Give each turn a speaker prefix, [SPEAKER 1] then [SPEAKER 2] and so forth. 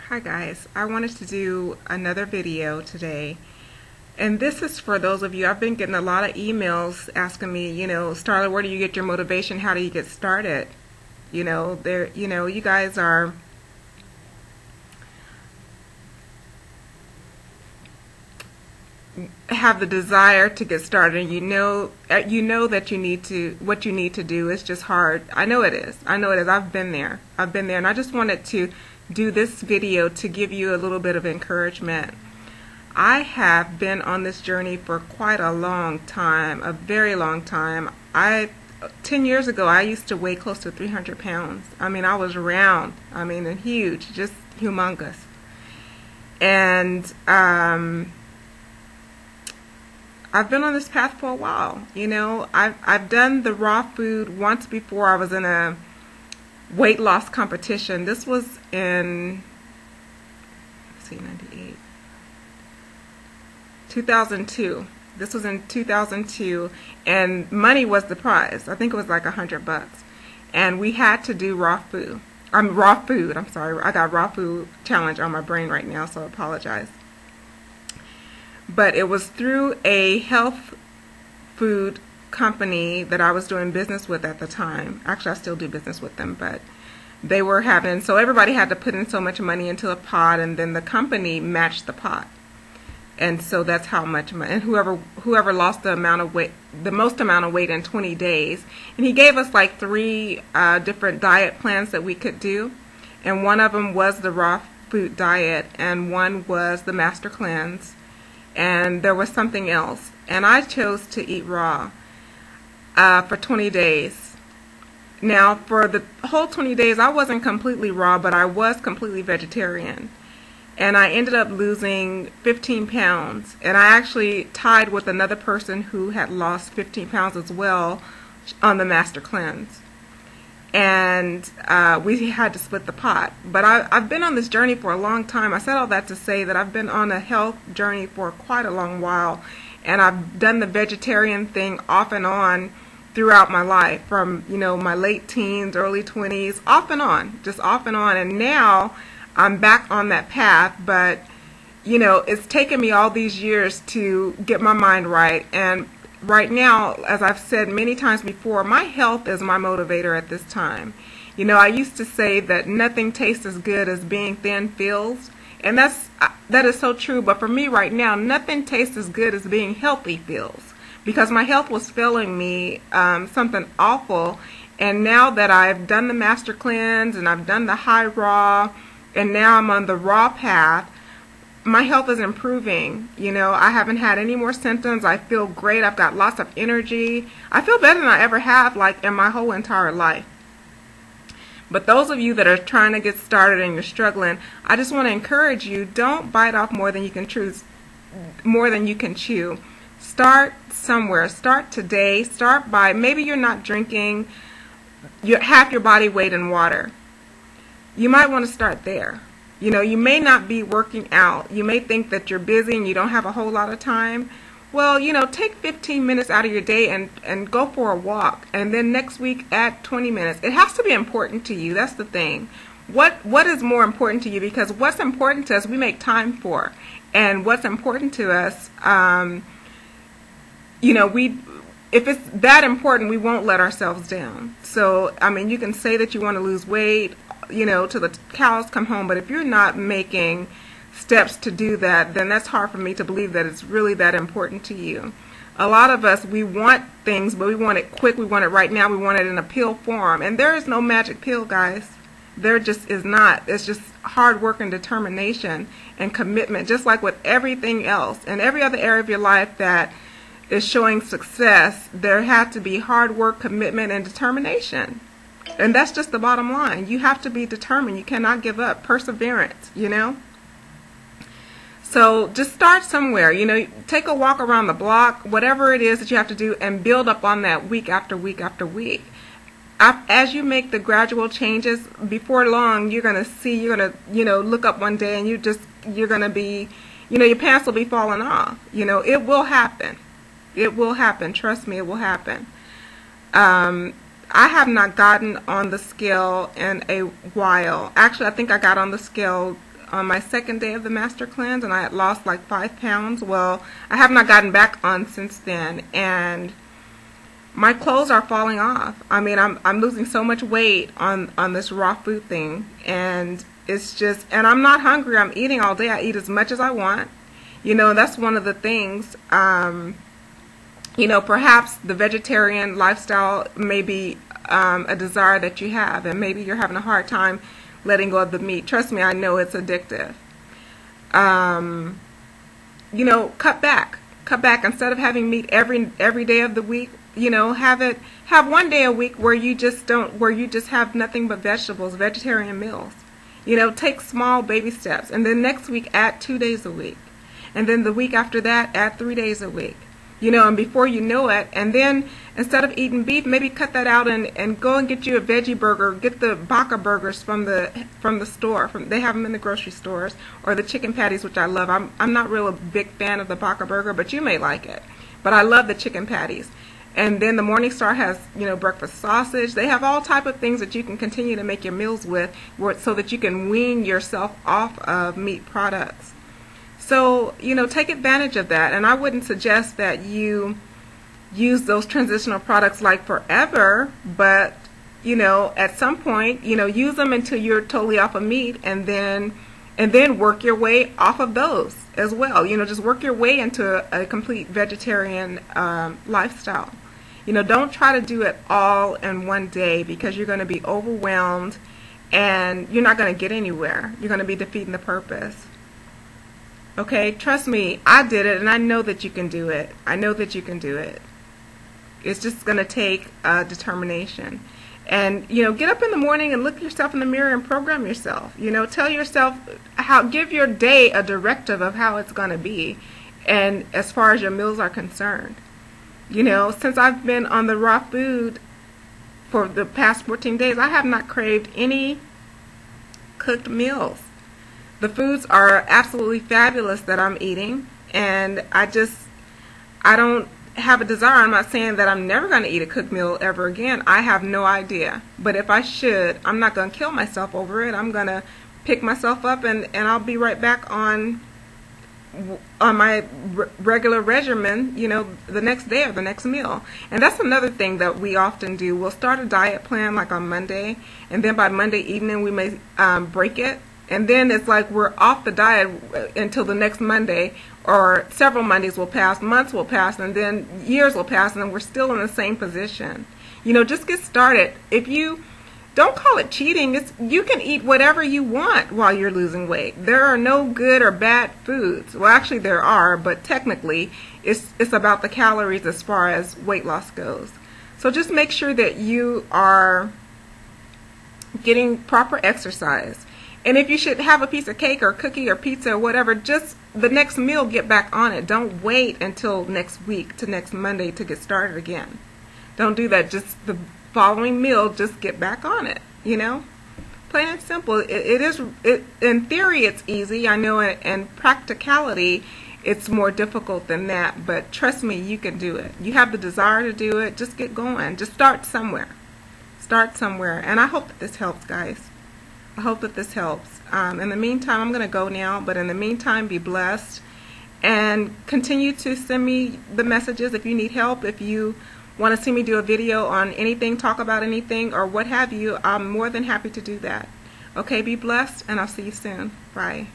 [SPEAKER 1] Hi guys, I wanted to do another video today, and this is for those of you. I've been getting a lot of emails asking me, Starla, where do you get your motivation? How do you get started? You guys have the desire to get started, and you know that what you need to do. It's just hard. I know it is. I've been there, and I just wanted to do this video to give you a little bit of encouragement. I have been on this journey for quite a long time, a very long time. 10 years ago, I used to weigh close to 300 pounds. I mean, I was round, and huge, just humongous. And I've been on this path for a while. I've done the raw food once before. I was in a weight loss competition. This was in 2002. This was in 2002, and money was the prize. I think it was like $100, and we had to do raw food. Raw food. I'm sorry. I got raw food challenge on my brain right now, so I apologize. But it was through a health food company that I was doing business with at the time. Actually, I still do business with them, but they were having, so everybody had to put in so much money into a pot, and then the company matched the pot. And so that's how much money, and whoever lost the most amount of weight in 20 days. And he gave us like 3 different diet plans that we could do, and one of them was the raw food diet, and one was the master cleanse, and there was something else, and I chose to eat raw for 20 days. Now, for the whole 20 days, I wasn't completely raw, but I was completely vegetarian. And I ended up losing 15 pounds. And I actually tied with another person who had lost 15 pounds as well on the master cleanse. And we had to split the pot. But I've been on this journey for a long time. I said all that to say that I've been on a health journey for quite a long while. And I've done the vegetarian thing off and on throughout my life, from my late teens, early 20s, off and on, just off and on. And now I'm back on that path, but it's taken me all these years to get my mind right. And right now, as I've said many times before, my health is my motivator at this time. I used to say that nothing tastes as good as being thin feels, and that is so true. But for me right now, nothing tastes as good as being healthy feels, because my health was failing me, something awful. And now that I've done the master cleanse and I've done the high raw, and now I'm on the raw path, my health is improving. I haven't had any more symptoms. I feel great. I've got lots of energy. I feel better than I ever have, like, in my whole entire life. But those of you that are trying to get started and you're struggling, I just want to encourage you, don't bite off more than you can chew. Start somewhere. Start today. Start by, maybe you're not drinking half your body weight in water. You might want to start there. You may not be working out. You may think that you're busy and you don't have a whole lot of time. Well, take 15 minutes out of your day and go for a walk. And then next week add 20 minutes. It has to be important to you. That's the thing. What is more important to you? Because what's important to us, we make time for. And what's important to us, if it's that important, we won't let ourselves down. So, you can say that you want to lose weight, till the cows come home, but if you're not making steps to do that, then that's hard for me to believe that it's really that important to you. A lot of us, we want things, but we want it quick, we want it right now, we want it in a pill form. And there is no magic pill, guys. There just is not. It's just hard work and determination and commitment, just like with everything else. And every other area of your life that is showing success, there had to be hard work, commitment, and determination. And that's just the bottom line. You have to be determined. You cannot give up. Perseverance, So just start somewhere. Take a walk around the block, whatever it is that you have to do, and build up on that week after week after week. As you make the gradual changes, before long, you're going to look up one day and you're going to be, your pants will be falling off. It will happen. It will happen. Trust me, it will happen. I have not gotten on the scale in a while. Actually, I think I got on the scale on my second day of the master cleanse, and I had lost like 5 pounds. Well, I have not gotten back on since then, and my clothes are falling off. I mean, I'm losing so much weight on this raw food thing, and it's just, and I'm not hungry. I'm eating all day. I eat as much as I want. You know, that's one of the things. You know, perhaps the vegetarian lifestyle may be a desire that you have, and maybe you're having a hard time letting go of the meat. Trust me, I know it's addictive. You know, cut back. Cut back. Instead of having meat every day of the week, you know, have one day a week where you just have nothing but vegetables, vegetarian meals. You know, take small baby steps, and then next week add 2 days a week, and then the week after that add 3 days a week. You know, and before you know it, and then instead of eating beef, maybe cut that out and go and get you a veggie burger. Get the baka burgers from the store. They have them in the grocery stores, or the chicken patties, which I love. I'm not real a big fan of the baka burger, but you may like it. But I love the chicken patties. And then the Morning Star has, you know, breakfast sausage. They have all type of things that you can continue to make your meals with, so that you can wean yourself off of meat products. So, you know, take advantage of that. And I wouldn't suggest that you use those transitional products like forever, but, you know, at some point, you know, use them until you're totally off of meat, and then work your way off of those as well. You know, just work your way into a complete vegetarian lifestyle. You know, don't try to do it all in one day, because you're going to be overwhelmed and you're not going to get anywhere. You're going to be defeating the purpose. Okay, trust me, I did it, and I know that you can do it. I know that you can do it. It's just going to take determination. And, you know, get up in the morning and look yourself in the mirror and program yourself. You know, tell yourself give your day a directive of how it's going to be, and as far as your meals are concerned. You know, since I've been on the raw food for the past 14 days, I have not craved any cooked meals. The foods are absolutely fabulous that I'm eating, and I don't have a desire. I'm not saying that I'm never going to eat a cooked meal ever again. I have no idea. But if I should, I'm not going to kill myself over it. I'm going to pick myself up, and I'll be right back on my regular regimen, you know, the next day or the next meal. And that's another thing that we often do. We'll start a diet plan like on Monday, and then by Monday evening we may break it. And then it's like we're off the diet until the next Monday, or several Mondays will pass, months will pass, and then years will pass, and we're still in the same position. You know, just get started. If you don't call it cheating, you can eat whatever you want while you're losing weight. There are no good or bad foods. Well, actually there are, but technically it's about the calories as far as weight loss goes. So just make sure that you are getting proper exercise. And if you should have a piece of cake or cookie or pizza or whatever, just the next meal, get back on it. Don't wait until next week to next Monday to get started again. Don't do that. Just the following meal, just get back on it, you know? Plain and simple. In theory, it's easy. I know in practicality, it's more difficult than that. But trust me, you can do it. You have the desire to do it. Just get going. Just start somewhere. Start somewhere. And I hope that this helps, guys. I hope that this helps. In the meantime, I'm going to go now, but in the meantime, be blessed, and continue to send me the messages if you need help. If you want to see me do a video on anything, talk about anything, or what have you, I'm more than happy to do that. Okay, be blessed, and I'll see you soon. Bye.